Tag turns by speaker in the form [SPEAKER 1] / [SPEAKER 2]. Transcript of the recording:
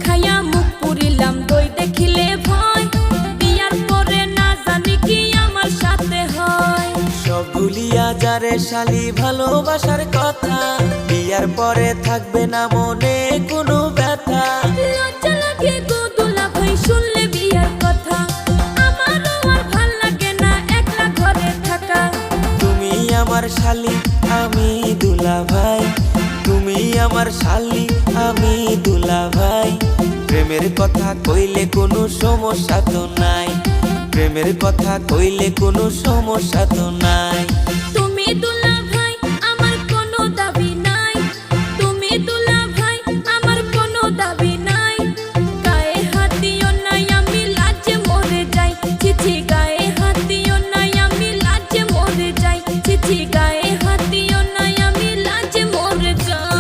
[SPEAKER 1] খাইয়া মুখ পুরিলাম দই দেখিলে ভয়, বিয়ার পরে না জানি কি আমার সাথে হয়।
[SPEAKER 2] সব ভুলিয়া যারে শালি ভালোবাসার কথা, বিয়ার পরে থাকবে না মনে কোনো ব্যথা।
[SPEAKER 1] লজ্জা লাগে গো দুলা ভাই শুনলে বিয়ার কথা, আমারও আর ভাল লাগে না একলা ঘরে থাকা।
[SPEAKER 2] তুমি আমার শালি আমি দুলা ভাই, তুমি আমার শালি আমি দুলা ভাই। প্রেমের কথা কইলে কোনো সমস্যা তো নাই, প্রেমের কথা কইলে কোনো সমস্যা তো নাই।
[SPEAKER 1] তুমি দুলা